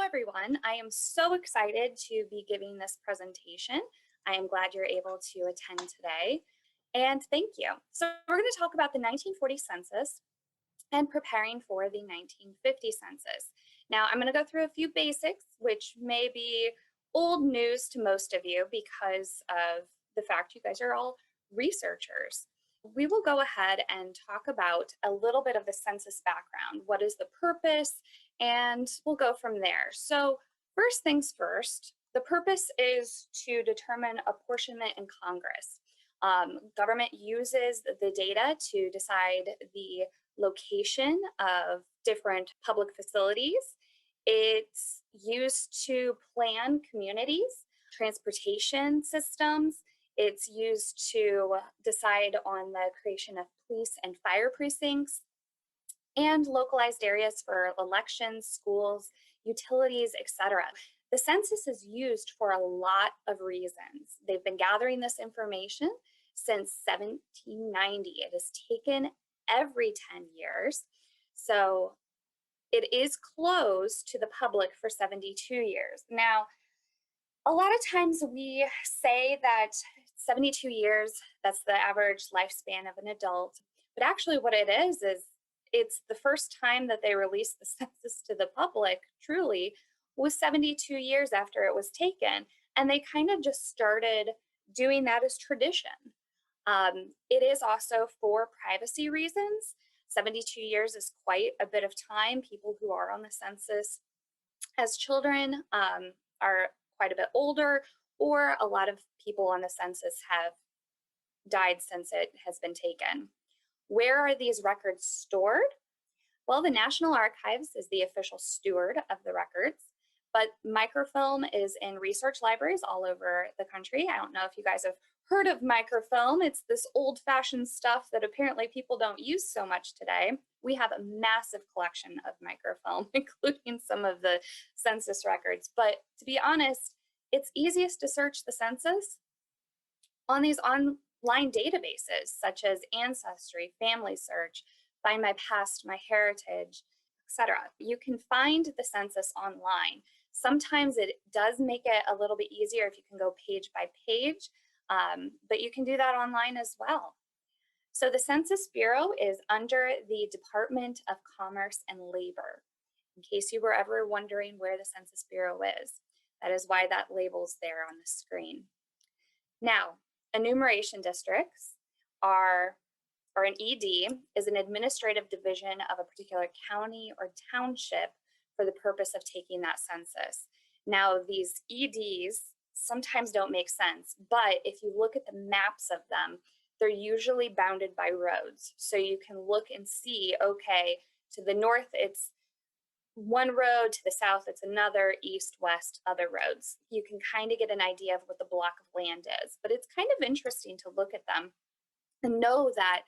everyone. I am so excited to be giving this presentation. I am glad you're able to attend today, and thank you. So we're going to talk about the 1940 census and preparing for the 1950 census. Now, I'm going to go through a few basics, which may be old news to most of you because of the fact you guys are all researchers. We will go ahead and talk about a little bit of the census background. What is the purpose? And we'll go from there. So first things first, the purpose is to determine apportionment in Congress. Government uses the data to decide the location of different public facilities. It's used to plan communities, transportation systems. It's used to decide on the creation of police and fire precincts and localized areas for elections, schools, utilities, etc. The census is used for a lot of reasons. They've been gathering this information since 1790. It is taken every 10 years. So it is closed to the public for 72 years. Now, a lot of times we say that 72 years, that's the average lifespan of an adult. But actually what it is it's the first time that they released the census to the public, truly, was 72 years after it was taken. And they kind of just started doing that as tradition. It is also for privacy reasons. 72 years is quite a bit of time. People who are on the census as children are quite a bit older, or a lot of people on the census have died since it has been taken. Where are these records stored? Well, the National Archives is the official steward of the records, but microfilm is in research libraries all over the country. I don't know if you guys have heard of microfilm. It's this old-fashioned stuff that apparently people don't use so much today. We have a massive collection of microfilm, including some of the census records. But to be honest, it's easiest to search the census on these online databases, such as Ancestry, Family Search, Find My Past, My Heritage, etc. You can find the census online. Sometimes it does make it a little bit easier if you can go page by page, but you can do that online as well. So the Census Bureau is under the Department of Commerce and Labor, in case you were ever wondering where the Census Bureau is. That is why that label's there on the screen. Now, enumeration districts or an ED is an administrative division of a particular county or township for the purpose of taking that census. Now, these EDs sometimes don't make sense, but if you look at the maps of them, they're usually bounded by roads. So you can look and see, okay, to the north, it's one road, to the south, it's another, east, west, other roads. You can kind of get an idea of what the block of land is, but it's kind of interesting to look at them and know that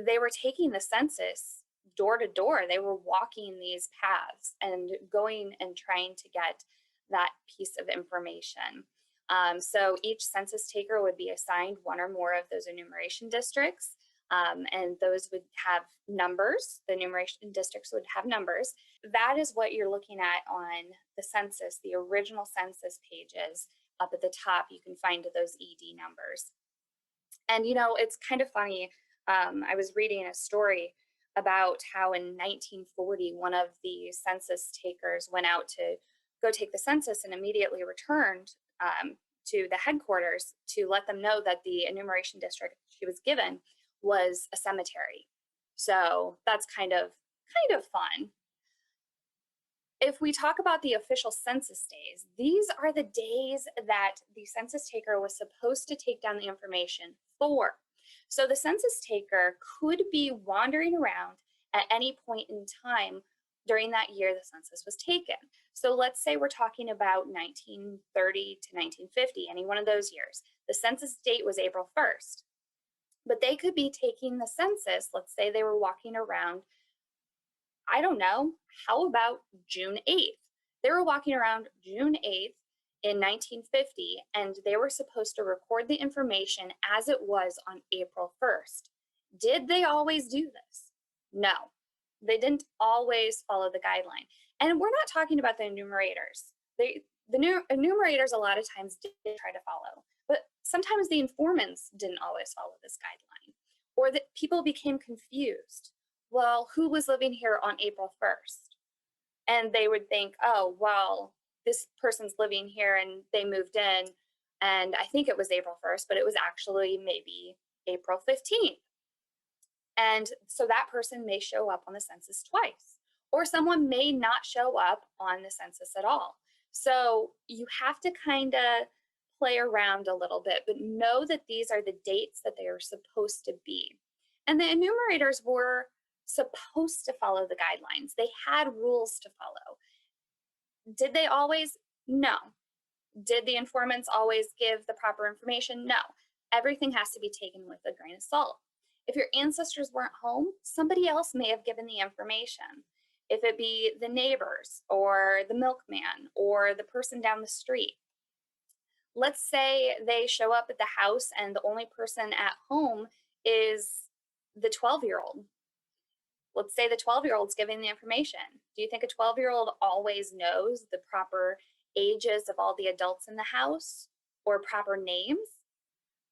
they were taking the census door to door. They were walking these paths and going and trying to get that piece of information. So each census taker would be assigned one or more of those enumeration districts, and those would have numbers. The enumeration districts would have numbers. That is what you're looking at on the census, the original census pages. Up at the top, you can find those ED numbers. And you know, it's kind of funny. I was reading a story about how in 1940, one of the census takers went out to go take the census and immediately returned to the headquarters to let them know that the enumeration district she was given was a cemetery. So that's kind of fun. If we talk about the official census days, these are the days that the census taker was supposed to take down the information for. So the census taker could be wandering around at any point in time during that year the census was taken. So let's say we're talking about 1930 to 1950, any one of those years. The census date was April 1st, but they could be taking the census, let's say they were walking around, I don't know, how about June 8th? They were walking around June 8th in 1950, and they were supposed to record the information as it was on April 1st. Did they always do this? No, they didn't always follow the guideline. And we're not talking about the enumerators. The enumerators a lot of times did try to follow, but sometimes the informants didn't always follow this guideline, or that people became confused. Well, who was living here on April 1st? And they would think, oh, well, this person's living here and they moved in, and I think it was April 1st, but it was actually maybe April 15th. And so that person may show up on the census twice, or someone may not show up on the census at all. So you have to kind of play around a little bit, but know that these are the dates that they are supposed to be. And the enumerators were supposed to follow the guidelines. They had rules to follow. Did they always? No. Did the informants always give the proper information? No. Everything has to be taken with a grain of salt. If your ancestors weren't home, somebody else may have given the information. If it be the neighbors or the milkman or the person down the street. Let's say they show up at the house and the only person at home is the 12-year-old. Let's say the 12-year-old's giving the information. Do you think a 12-year-old always knows the proper ages of all the adults in the house or proper names?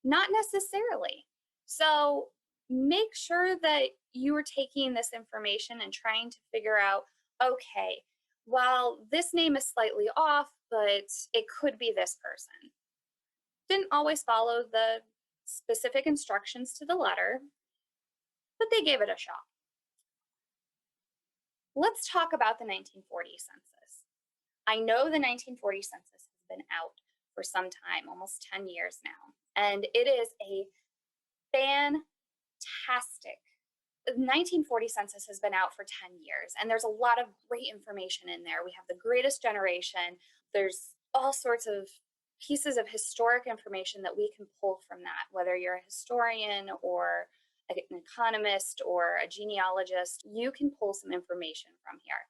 Not necessarily. So make sure that you are taking this information and trying to figure out, okay, well, this name is slightly off, but it could be this person. Didn't always follow the specific instructions to the letter, but they gave it a shot. Let's talk about the 1940 census. I know the 1940 census has been out for some time, almost 10 years now, and it is a fantastic. The 1940 census has been out for 10 years, and there's a lot of great information in there. We have the greatest generation. There's all sorts of pieces of historic information that we can pull from that, whether you're a historian or an economist or a genealogist, you can pull some information from here.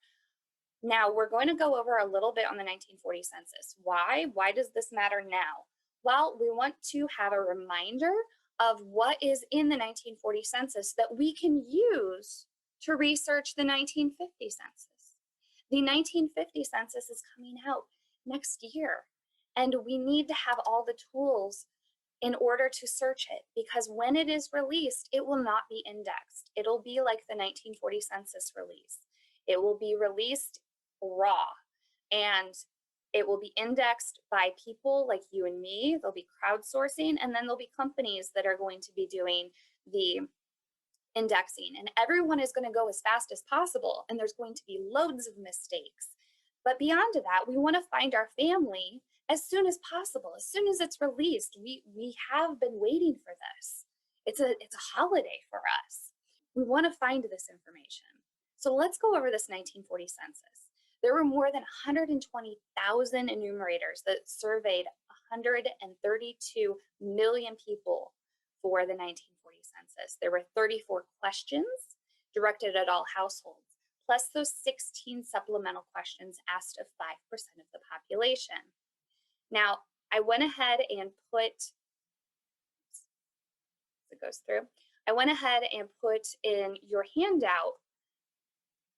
Now, we're going to go over a little bit on the 1940 census. Why? Why does this matter now? Well, we want to have a reminder of what is in the 1940 census that we can use to research the 1950 census. The 1950 census is coming out next year, and we need to have all the tools in order to search it, because when it is released, it will not be indexed. It'll be like the 1940 census release. It will be released raw, and it will be indexed by people like you and me. There'll be crowdsourcing, and then there'll be companies that are going to be doing the indexing, and everyone is going to go as fast as possible, and there's going to be loads of mistakes. But beyond that, we want to find our family as soon as possible, as soon as it's released. We have been waiting for this. It's a holiday for us. We want to find this information. So let's go over this 1940 census. There were more than 120,000 enumerators that surveyed 132 million people for the 1940 census. There were 34 questions directed at all households, plus those 16 supplemental questions asked of 5% of the population. Now, I went ahead and put, it goes through, I went ahead and put in your handout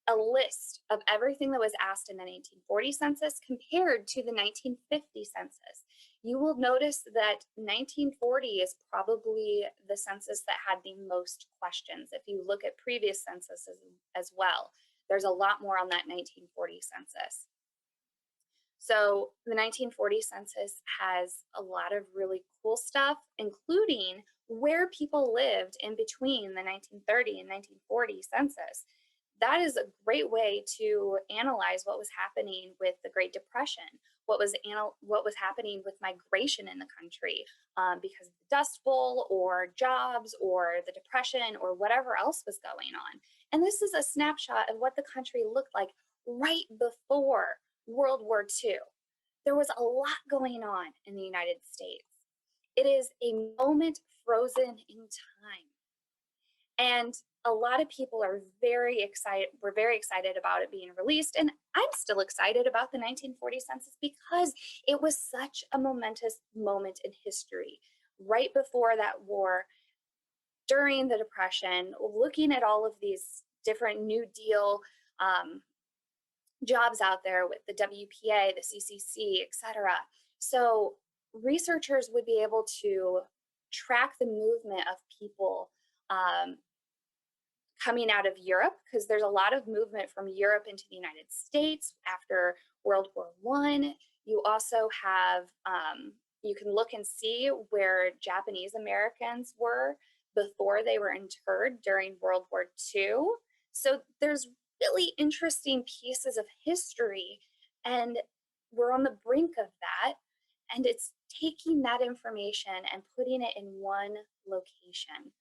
a list of everything that was asked in the 1940 census compared to the 1950 census. You will notice that 1940 is probably the census that had the most questions. If you look at previous censuses as well, there's a lot more on that 1940 census. So the 1940 census has a lot of really cool stuff, including where people lived in between the 1930 and 1940 census. That is a great way to analyze what was happening with the Great Depression, what was happening with migration in the country because of the Dust Bowl or jobs or the Depression or whatever else was going on. And this is a snapshot of what the country looked like right before World War II. There was a lot going on in the United States. It is a moment frozen in time. And a lot of people are very excited. We're very excited about it being released. And I'm still excited about the 1940 census because it was such a momentous moment in history. Right before that war, during the Depression, looking at all of these different New Deal jobs out there with the WPA, the CCC, etc. So researchers would be able to track the movement of people coming out of Europe, because there's a lot of movement from Europe into the United States after World War I. You also have, you can look and see where Japanese Americans were before they were interred during World War II. So there's really interesting pieces of history, and we're on the brink of that. And it's taking that information and putting it in one location.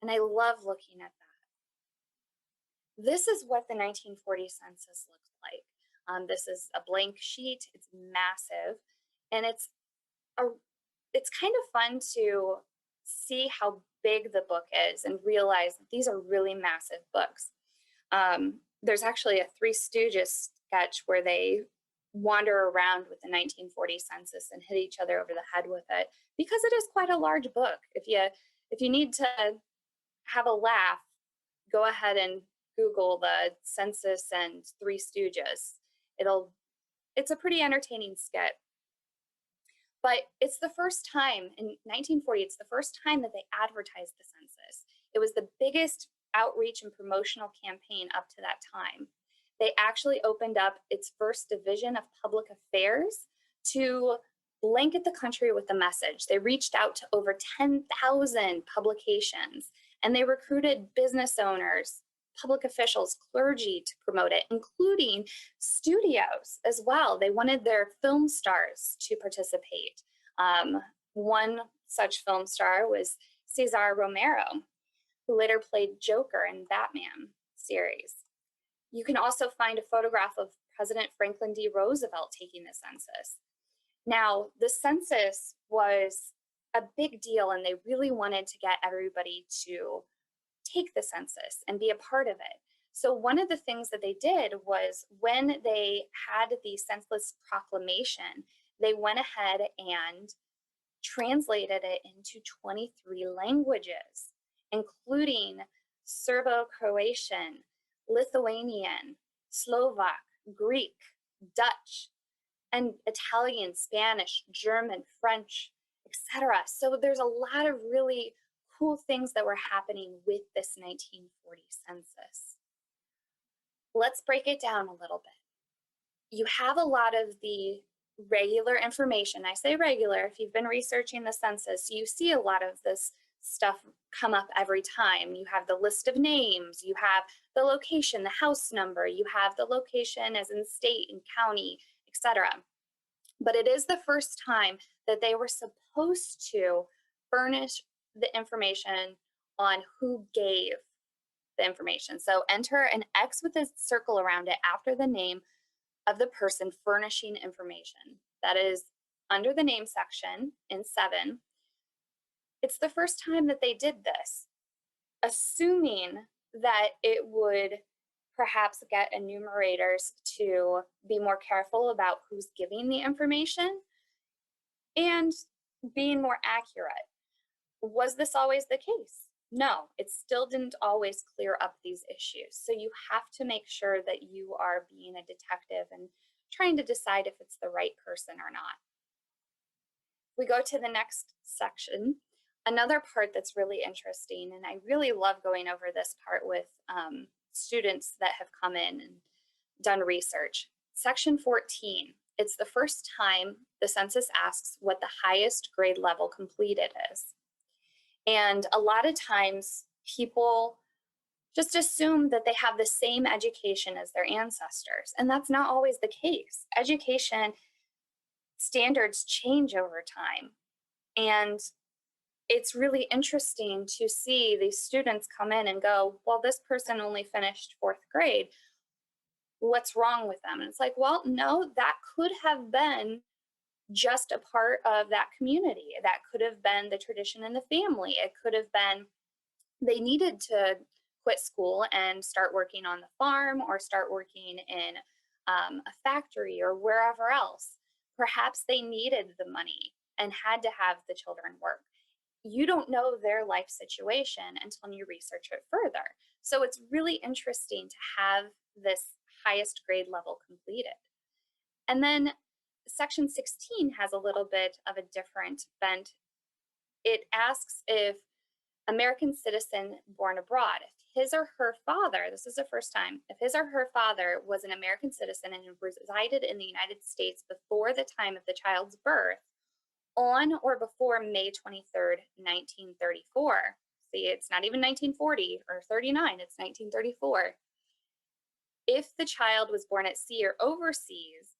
And I love looking at that. This is what the 1940 census looked like. This is a blank sheet. It's massive, and it's kind of fun to see how big the book is and realize that these are really massive books. There's actually a Three Stooges sketch where they wander around with the 1940 census and hit each other over the head with it, because it is quite a large book. If you need to have a laugh, go ahead and Google the census and Three Stooges. It's a pretty entertaining skit. But it's the first time in 1940, it's the first time that they advertised the census. It was the biggest outreach and promotional campaign up to that time. They actually opened up its first division of public affairs to blanket the country with the message. They reached out to over 10,000 publications, and they recruited business owners, public officials, clergy to promote it, including studios as well. They wanted their film stars to participate. One such film star was Cesar Romero, who later played Joker in Batman series. You can also find a photograph of President Franklin D. Roosevelt taking the census. Now, the census was a big deal, and they really wanted to get everybody to take the census and be a part of it. So one of the things that they did was, when they had the census proclamation, they went ahead and translated it into 23 languages, including Serbo-Croatian, Lithuanian, Slovak, Greek, Dutch, and Italian, Spanish, German, French, etc. So there's a lot of really cool things that were happening with this 1940 census. Let's break it down a little bit. You have a lot of the regular information. I say regular, if you've been researching the census, you see a lot of this stuff come up every time. You have the list of names, you have the location, the house number, you have the location as in state and county, etc. But it is the first time that they were supposed to furnish the information on who gave the information. So enter an X with a circle around it after the name of the person furnishing information. That is under the name section in 7. It's the first time that they did this, assuming that it would perhaps get enumerators to be more careful about who's giving the information and being more accurate. Was this always the case? No, it still didn't always clear up these issues. So you have to make sure that you are being a detective and trying to decide if it's the right person or not. We go to the next section. Another part that's really interesting, and I really love going over this part with students that have come in and done research. Section 14, it's the first time the census asks what the highest grade level completed is. And a lot of times people just assume that they have the same education as their ancestors, and that's not always the case. Education standards change over time, and it's really interesting to see these students come in and go, well, this person only finished 4th grade. What's wrong with them? And it's like, well, no, that could have been just a part of that community. That could have been the tradition in the family. It could have been they needed to quit school and start working on the farm or start working in a factory or wherever else. Perhaps they needed the money and had to have the children work. You don't know their life situation until you research it further. So it's really interesting to have this highest grade level completed. And then Section 16 has a little bit of a different bent. It asks if American citizen born abroad, if his or her father, this is the first time, if his or her father was an American citizen and resided in the United States before the time of the child's birth, on or before May 23rd, 1934. See, it's not even 1940 or 39, it's 1934. If the child was born at sea or overseas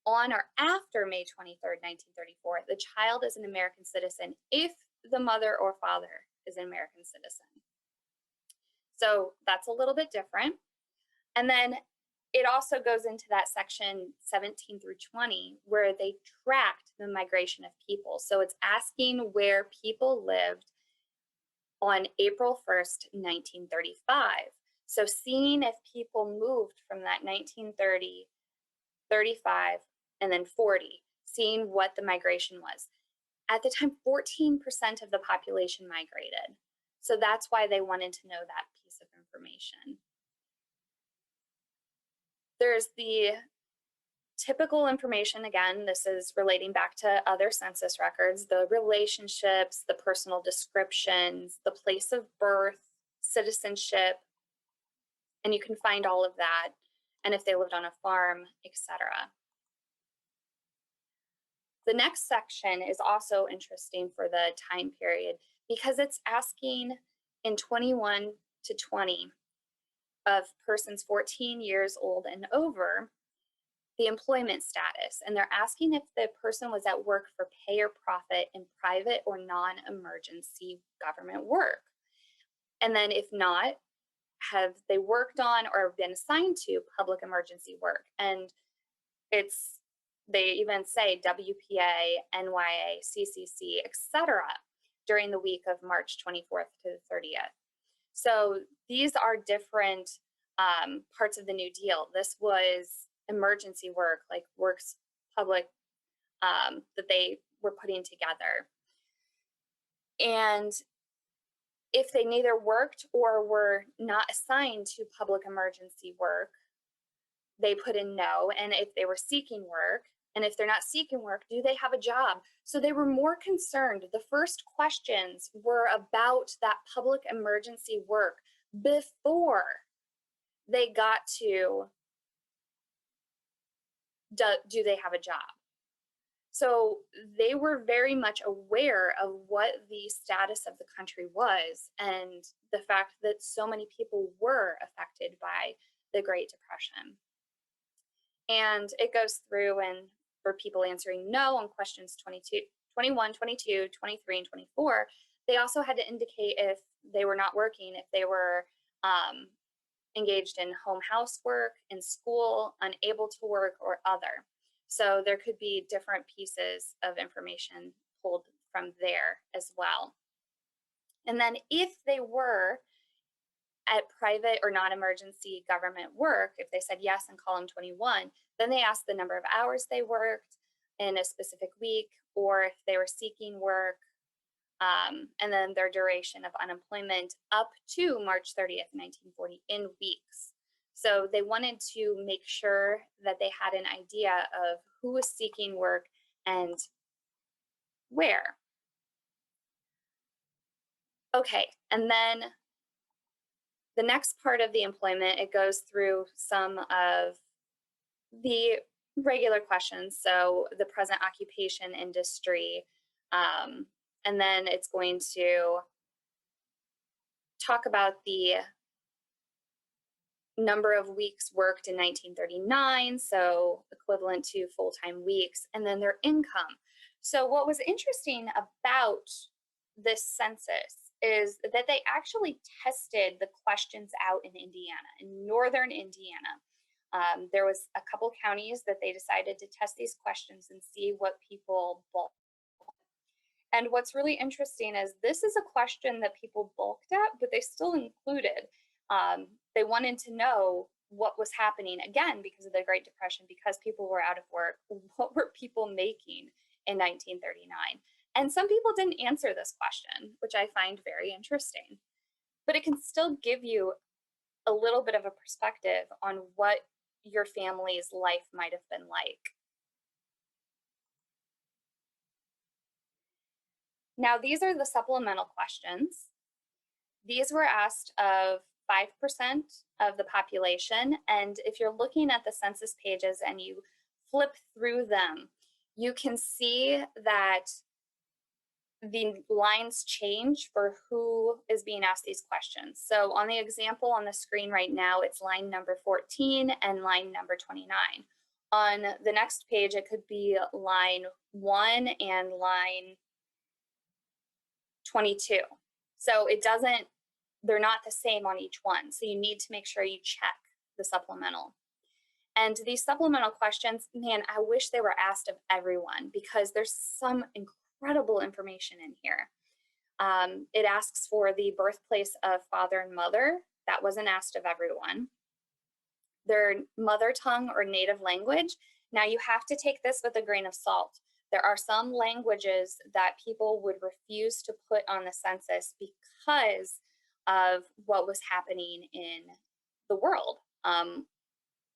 on or after May 23rd, 1934, the child is an American citizen if the mother or father is an American citizen. So that's a little bit different. And then it also goes into that section 17 through 20, where they tracked the migration of people. So it's asking where people lived on April 1st, 1935. So seeing if people moved from that 1930, 35, and then 40, seeing what the migration was. At the time, 14% of the population migrated. So that's why they wanted to know that piece of information. There's the typical information. Again, this is relating back to other census records, the relationships, the personal descriptions, the place of birth, citizenship, and you can find all of that, and if they lived on a farm, etc. The next section is also interesting for the time period because it's asking in 21 to 20 of persons 14 years old and over the employment status, and they're asking if the person was at work for pay or profit in private or non-emergency government work. And then if not, have they worked on or been assigned to public emergency work? And they even say WPA, NYA, CCC, etc. during the week of March 24th to the 30th. So these are different parts of the New Deal. This was emergency work, like works public, that they were putting together. And if they neither worked or were not assigned to public emergency work, they put in no. And if they were seeking work, and if they're not seeking work, do they have a job? So they were more concerned. The first questions were about that public emergency work before they got to do they have a job? So they were very much aware of what the status of the country was and the fact that so many people were affected by the Great Depression. And it goes through, and for people answering no on questions 21, 22, 23, and 24, they also had to indicate if they were not working, if they were engaged in home housework, in school, unable to work, or other. So there could be different pieces of information pulled from there as well. And then if they were at private or non-emergency government work, if they said yes in column 21, then they asked the number of hours they worked in a specific week, or if they were seeking work, and then their duration of unemployment up to March 30th, 1940 in weeks. So they wanted to make sure that they had an idea of who was seeking work and where. Okay, and then the next part of the employment, it goes through some of the regular questions. So the present occupation, industry, and then it's going to talk about the number of weeks worked in 1939, so equivalent to full-time weeks, and then their income. So what was interesting about this census is that they actually tested the questions out in Indiana, in northern Indiana. There was a couple counties that they decided to test these questions and see what people bulked. And what's really interesting is this is a question that people bulked at, but they still included. They wanted to know what was happening, again, because of the Great Depression, because people were out of work. What were people making in 1939? And some people didn't answer this question, which I find very interesting. But it can still give you a little bit of a perspective on what your family's life might have been like. Now, these are the supplemental questions. These were asked of 5% of the population. And if you're looking at the census pages and you flip through them, you can see that the lines change for who is being asked these questions. So on the example on the screen right now, it's line number 14 and line number 29. On the next page, it could be line 1 and line 22. So they're not the same on each one. So you need to make sure you check the supplemental. And these supplemental questions, man, I wish they were asked of everyone because there's some incredible information in here. It asks for the birthplace of father and mother. That wasn't asked of everyone. Their mother tongue or native language. Now you have to take this with a grain of salt. There are some languages that people would refuse to put on the census because of what was happening in the world.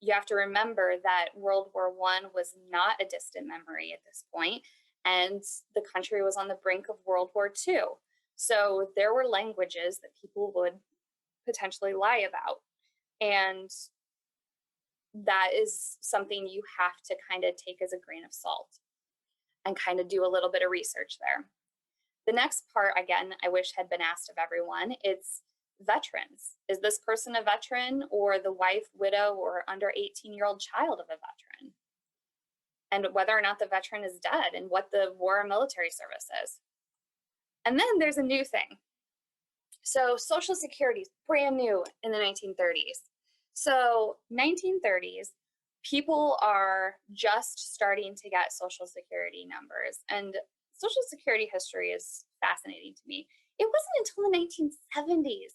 You have to remember that World War I was not a distant memory at this point, and the country was on the brink of World War II. So there were languages that people would potentially lie about. And that is something you have to kind of take as a grain of salt and kind of do a little bit of research there. The next part, again, I wish had been asked of everyone. It's veterans. Is this person a veteran or the wife, widow, or under 18-year-old child of a veteran? And whether or not the veteran is dead and what the war or military service is. And then there's a new thing. So Social Security is brand new in the 1930s. So 1930s, people are just starting to get Social Security numbers. And Social Security history is fascinating to me. It wasn't until the 1970s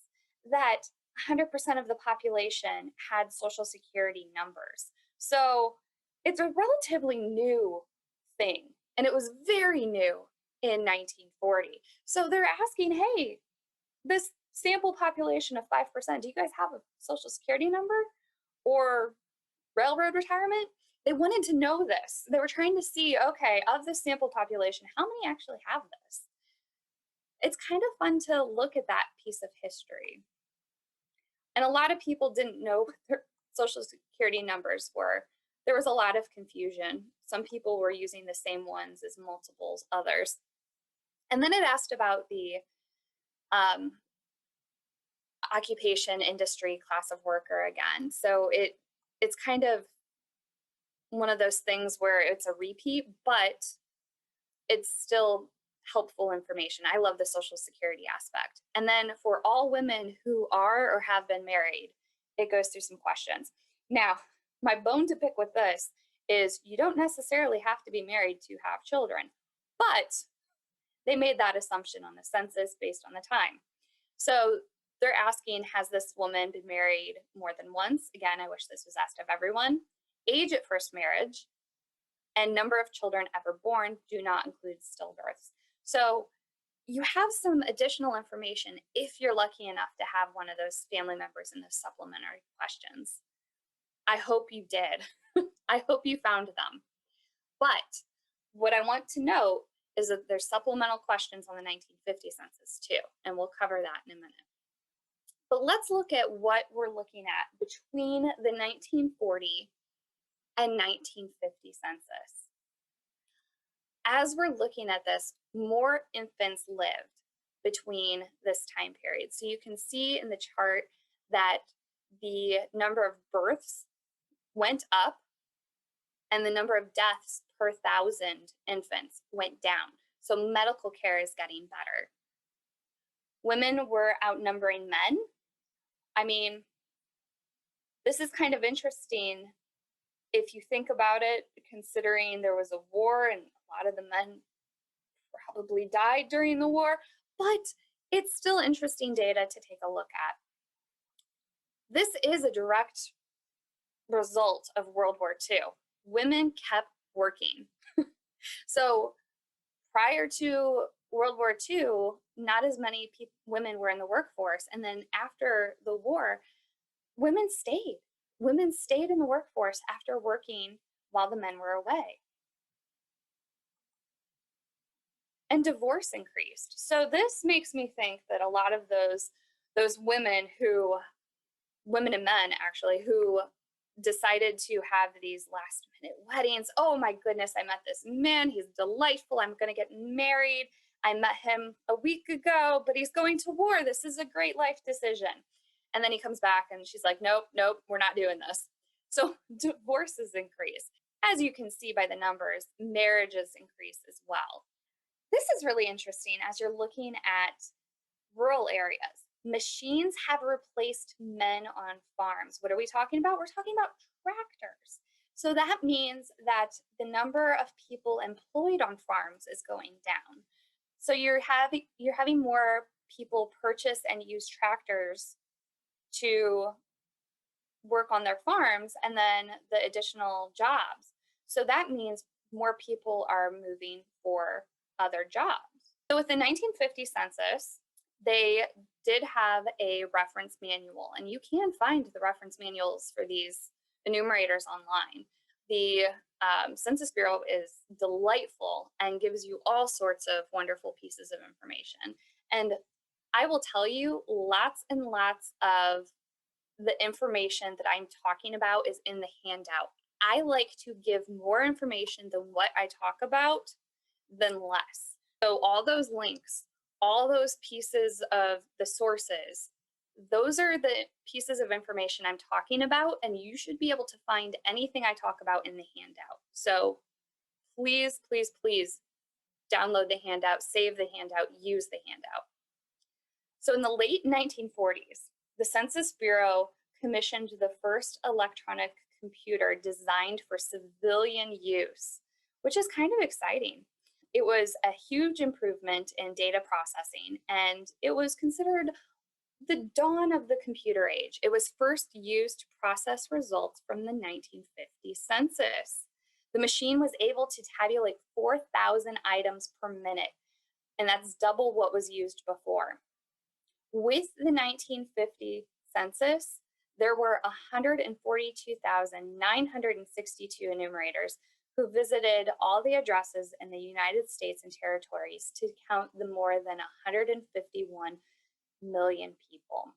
that 100% of the population had Social Security numbers. So it's a relatively new thing, and it was very new in 1940. So they're asking, hey, this sample population of 5%, do you guys have a Social Security number or railroad retirement? They wanted to know this. They were trying to see, okay, of the sample population, how many actually have this? It's kind of fun to look at that piece of history. And a lot of people didn't know what their Social Security numbers were. There was a lot of confusion. Some people were using the same ones as multiples, others. And then it asked about the occupation, industry, class of worker again. So it's kind of one of those things where it's a repeat, but it's still helpful information. I love the Social Security aspect. And then for all women who are or have been married, it goes through some questions. Now, my bone to pick with this is you don't necessarily have to be married to have children, but they made that assumption on the census based on the time. So they're asking, has this woman been married more than once? Again, I wish this was asked of everyone. Age at first marriage and number of children ever born do not include stillbirths. So you have some additional information if you're lucky enough to have one of those family members in those supplementary questions. I hope you did. I hope you found them. But what I want to note is that there's supplemental questions on the 1950 census too, and we'll cover that in a minute. But let's look at what we're looking at between the 1940 and 1950 census. As we're looking at this, more infants lived between this time period. So you can see in the chart that the number of births went up and the number of deaths per 1,000 infants went down. So medical care is getting better. Women were outnumbering men. I mean, this is kind of interesting if you think about it, considering there was a war and a lot of the men probably died during the war, but it's still interesting data to take a look at. This is a direct result of World War II. Women kept working. So prior to World War II, not as many women were in the workforce. And then after the war, women stayed. women stayed in the workforce after working while the men were away. And divorce increased. So this makes me think that a lot of those women and men actually, who decided to have these last minute weddings. Oh my goodness, I met this man. He's delightful. I'm going to get married. I met him a week ago, but he's going to war. This is a great life decision. And then he comes back and she's like, nope, we're not doing this. So divorces increase. As you can see by the numbers, marriages increase as well. This is really interesting as you're looking at rural areas. Machines have replaced men on farms. What are we talking about? We're talking about tractors. So that means that the number of people employed on farms is going down. So you're having more people purchase and use tractors to work on their farms, and then the additional jobs. So that means more people are moving for other jobs. So with the 1950 census, they did have a reference manual, and you can find the reference manuals for these enumerators online. The Census Bureau is delightful and gives you all sorts of wonderful pieces of information. And I will tell you, lots and lots of the information that I'm talking about is in the handout. I like to give more information than what I talk about than less. So all those links, all those pieces of the sources, those are the pieces of information I'm talking about, and you should be able to find anything I talk about in the handout. So please, please, please download the handout, save the handout, use the handout. So in the late 1940s, the Census Bureau commissioned the first electronic computer designed for civilian use, which is kind of exciting. It was a huge improvement in data processing, and it was considered the dawn of the computer age. It was first used to process results from the 1950 census. The machine was able to tabulate 4,000 items per minute, and that's double what was used before. With the 1950 census, there were 142,962 enumerators who visited all the addresses in the United States and territories to count the more than 151 million people.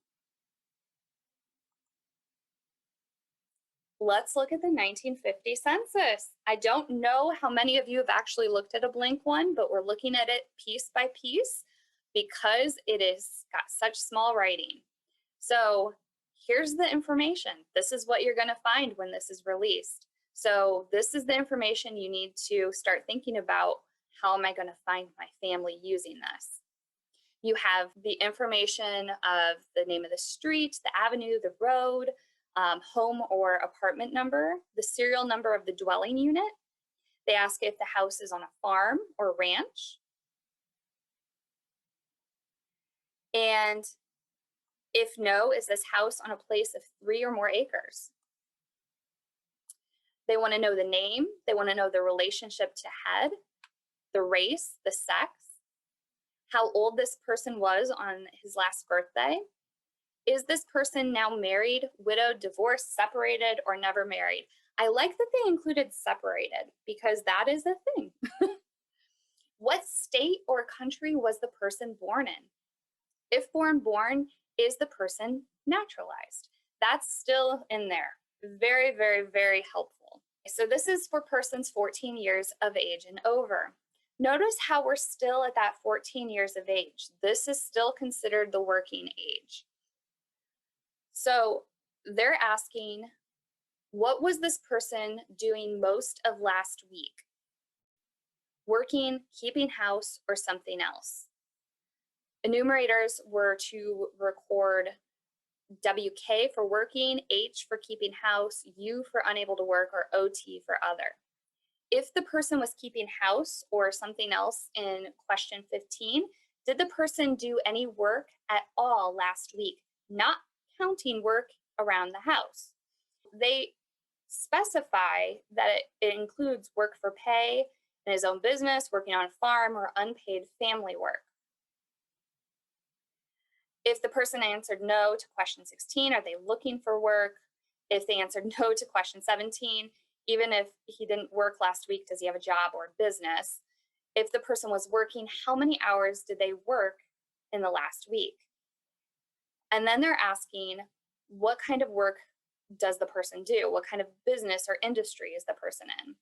Let's look at the 1950 census. I don't know how many of you have actually looked at a blank one, but we're looking at it piece by piece because it is got such small writing. So here's the information. This is what you're going to find when this is released. So this is the information you need to start thinking about. How am I going to find my family using this? You have the information of the name of the street, the avenue, the road, home or apartment number, the serial number of the dwelling unit. They ask if the house is on a farm or ranch. And if no, is this house on a place of 3 or more acres? They want to know the name. They want to know the relationship to head, the race, the sex, how old this person was on his last birthday. Is this person now married, widowed, divorced, separated, or never married? I like that they included separated because that is a thing. What state or country was the person born in? If born, is the person naturalized? That's still in there. Very, very, very helpful. So this is for persons 14 years of age and over. Notice how we're still at that 14 years of age. This is still considered the working age. So they're asking, what was this person doing most of last week? Working, keeping house, or something else? Enumerators were to record WK for working, H for keeping house, U for unable to work, or OT for other. If the person was keeping house or something else in question 15, did the person do any work at all last week, not counting work around the house? They specify that it includes work for pay in his own business, working on a farm, or unpaid family work. If the person answered no to question 16, are they looking for work? If they answered no to question 17, even if he didn't work last week, does he have a job or a business? If the person was working, how many hours did they work in the last week? And then they're asking, what kind of work does the person do? What kind of business or industry is the person in?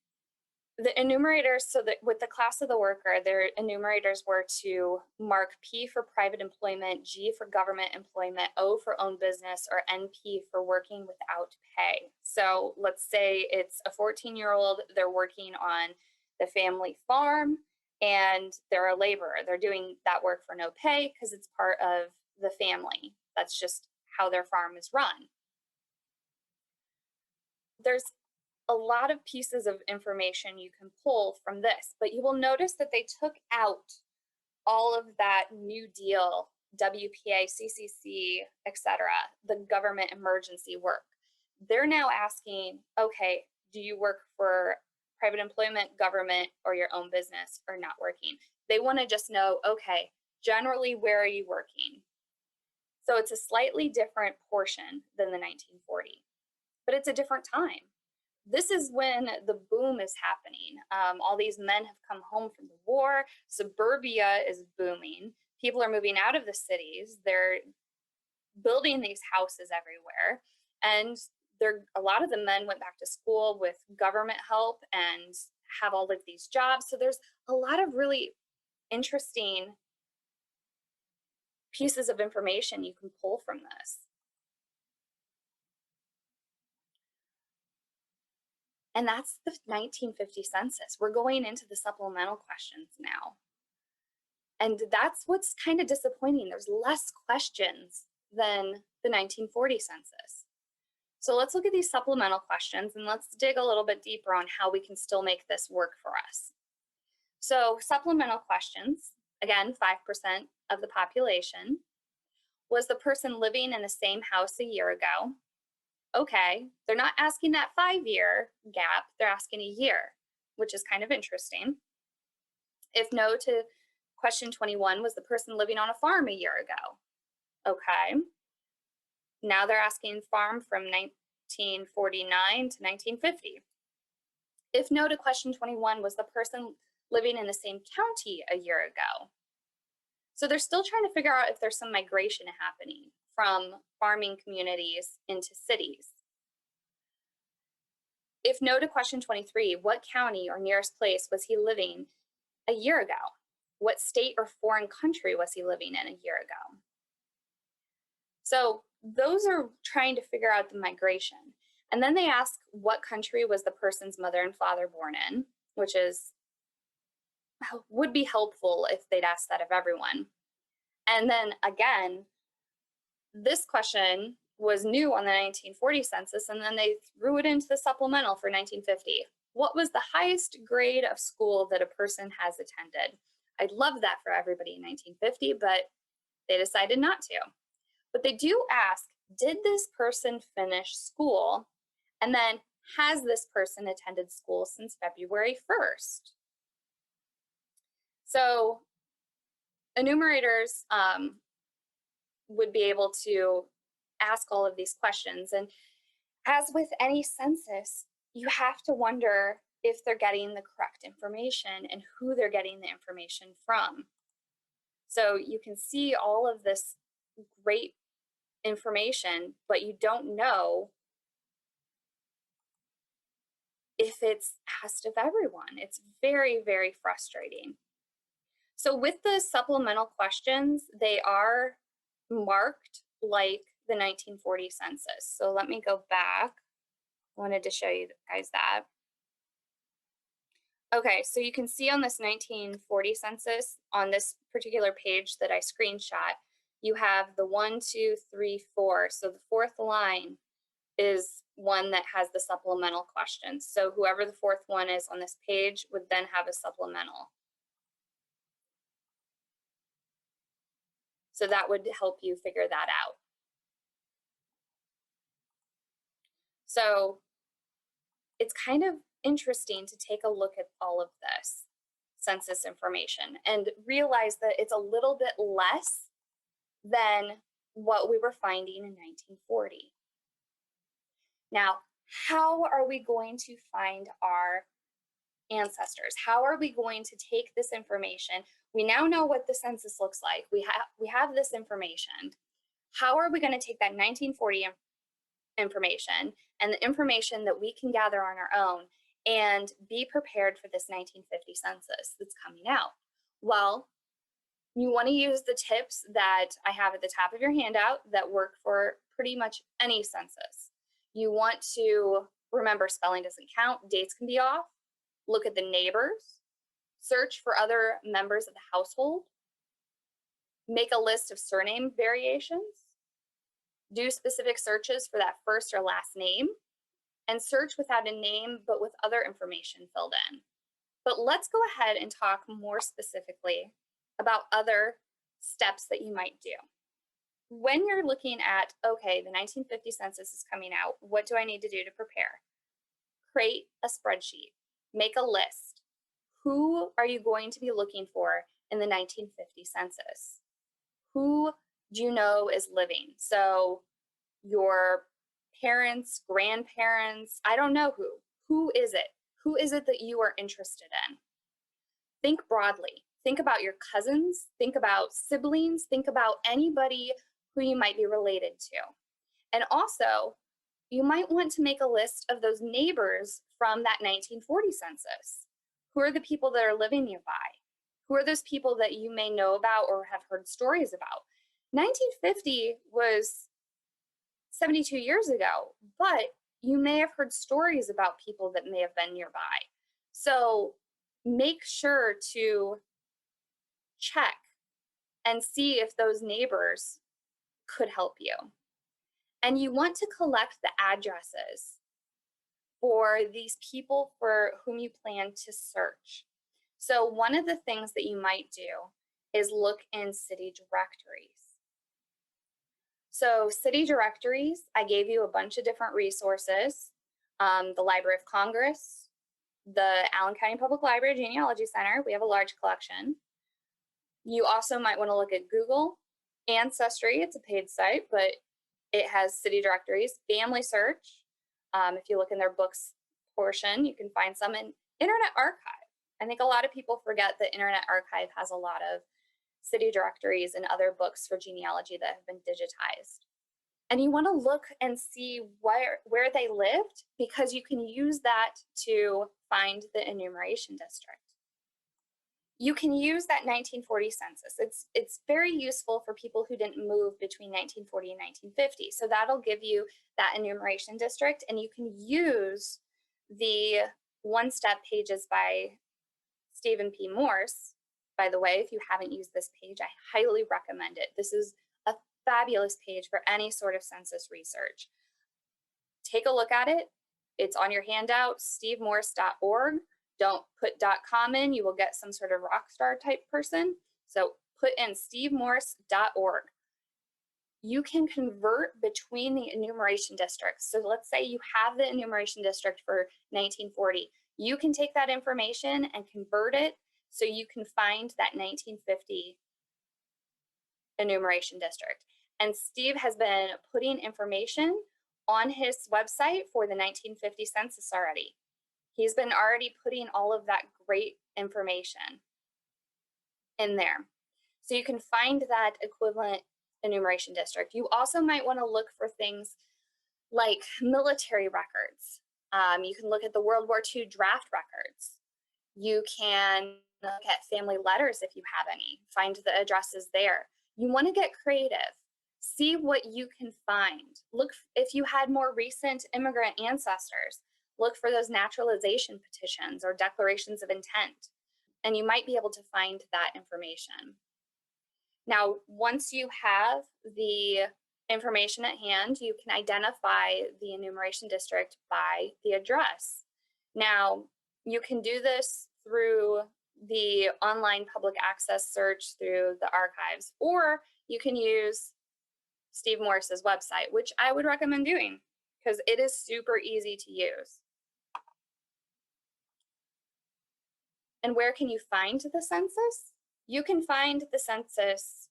The enumerators, so that with the class of the worker, their enumerators were to mark P for private employment, G for government employment, O for own business, or NP for working without pay. So let's say it's a 14-year-old, they're working on the family farm, and they're a laborer. They're doing that work for no pay because it's part of the family. That's just how their farm is run. There's a lot of pieces of information you can pull from this, but you will notice that they took out all of that New Deal, WPA, CCC, etc., the government emergency work. They're now asking, okay, do you work for private employment, government, or your own business, or not working? They want to just know, okay, generally, where are you working? So it's a slightly different portion than the 1940, but it's a different time. This is when the boom is happening. All these men have come home from the war. Suburbia is booming. People are moving out of the cities. They're building these houses everywhere. And a lot of the men went back to school with government help and have all of these jobs. So there's a lot of really interesting pieces of information you can pull from this. And that's the 1950 census. We're going into the supplemental questions now. And that's what's kind of disappointing. There's less questions than the 1940 census. So let's look at these supplemental questions and let's dig a little bit deeper on how we can still make this work for us. So supplemental questions, again, 5% of the population. Was the person living in the same house a year ago? Okay, they're not asking that 5-year gap, they're asking a year, which is kind of interesting. If no to question 21, was the person living on a farm a year ago? Okay. Now they're asking farm from 1949 to 1950. If no to question 21, was the person living in the same county a year ago? So they're still trying to figure out if there's some migration happening from farming communities into cities. If no to question 23, what county or nearest place was he living a year ago? What state or foreign country was he living in a year ago? So those are trying to figure out the migration. And then they ask what country was the person's mother and father born in, which would be helpful if they'd ask that of everyone. And then again, this question was new on the 1940 census, and then they threw it into the supplemental for 1950. What was the highest grade of school that a person has attended? I'd love that for everybody in 1950, but they decided not to. But they do ask, did this person finish school? And then, has this person attended school since February 1st? So enumerators would be able to ask all of these questions. And as with any census, you have to wonder if they're getting the correct information and who they're getting the information from. So you can see all of this great information, but you don't know if it's asked of everyone. It's very, very frustrating. So with the supplemental questions, they are marked like the 1940 census. So let me go back. I wanted to show you guys that. Okay, so you can see on this 1940 census, on this particular page that I screenshot, you have the 1, 2, 3, 4. So the fourth line is one that has the supplemental questions. So whoever the fourth one is on this page would then have a supplemental. So that would help you figure that out. So it's kind of interesting to take a look at all of this census information and realize that it's a little bit less than what we were finding in 1940. Now, how are we going to find our ancestors? How are we going to take this information? We now know what the census looks like. We have this information. How are we going to take that 1940 information and the information that we can gather on our own and be prepared for this 1950 census that's coming out? Well, you want to use the tips that I have at the top of your handout that work for pretty much any census. You want to remember spelling doesn't count, dates can be off, look at the neighbors, search for other members of the household, make a list of surname variations, do specific searches for that first or last name, and search without a name but with other information filled in. But let's go ahead and talk more specifically about other steps that you might do. When you're looking at, okay, the 1950 census is coming out, what do I need to do to prepare? Create a spreadsheet, make a list. Who are you going to be looking for in the 1950 census? Who do you know is living? So your parents, grandparents, I don't know who. Who is it? Who is it that you are interested in? Think broadly. Think about your cousins, think about siblings, think about anybody who you might be related to. And also, you might want to make a list of those neighbors from that 1940 census. Who are the people that are living nearby? Who are those people that you may know about or have heard stories about? 1950 was 72 years ago, but you may have heard stories about people that may have been nearby. So make sure to check and see if those neighbors could help you. And you want to collect the addresses for these people for whom you plan to search. So one of the things that you might do is look in city directories. So city directories, I gave you a bunch of different resources. The Library of Congress, the Allen County Public Library Genealogy Center, we have a large collection. You also might want to look at Google. Ancestry, it's a paid site, but it has city directories. Family Search, if you look in their books portion, you can find some in Internet Archive. I think a lot of people forget that Internet Archive has a lot of city directories and other books for genealogy that have been digitized. And you want to look and see where they lived, because you can use that to find the enumeration district. You can use that 1940 census. It's very useful for people who didn't move between 1940 and 1950. So that'll give you that enumeration district, and you can use the one-step pages by Stephen P. Morse. By the way, if you haven't used this page, I highly recommend it. This is a fabulous page for any sort of census research. Take a look at it. It's on your handout, stevemorse.org. Don't put .com in, you will get some sort of rock star type person. So put in stevemorse.org. You can convert between the enumeration districts. So let's say you have the enumeration district for 1940. You can take that information and convert it so you can find that 1950 enumeration district. And Steve has been putting information on his website for the 1950 census already. He's been already putting all of that great information in there. So you can find that equivalent enumeration district. You also might want to look for things like military records. You can look at the World War II draft records. You can look at family letters if you have any, find the addresses there. You want to get creative. See what you can find. Look if you had more recent immigrant ancestors. Look for those naturalization petitions or declarations of intent, and you might be able to find that information. Now, once you have the information at hand, you can identify the enumeration district by the address. Now, you can do this through the online public access search through the archives, or you can use Steve Morse's website, which I would recommend doing because it is super easy to use. And where can you find the census? You can find the census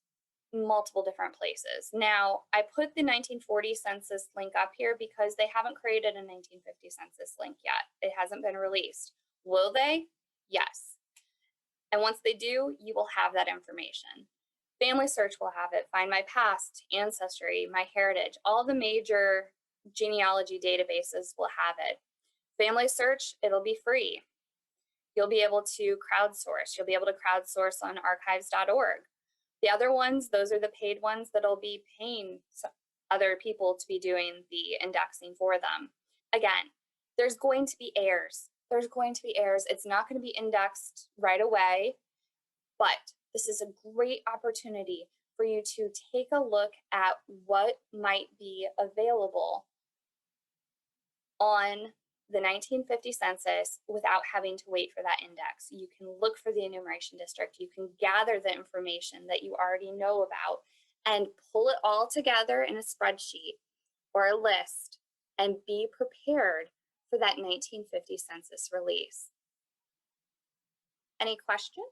multiple different places. Now, I put the 1940 census link up here because they haven't created a 1950 census link yet. It hasn't been released. Will they? Yes. And once they do, you will have that information. Family Search will have it, Find My Past, Ancestry, My Heritage, all the major genealogy databases will have it. Family Search, it'll be free. You'll be able to crowdsource. You'll be able to crowdsource on archives.org. The other ones, those are the paid ones that'll be paying other people to be doing the indexing for them. Again, there's going to be errors. There's going to be errors. It's not going to be indexed right away, but this is a great opportunity for you to take a look at what might be available on the 1950 census without having to wait for that index. You can look for the enumeration district. You can gather the information that you already know about and pull it all together in a spreadsheet or a list and be prepared for that 1950 census release. Any questions?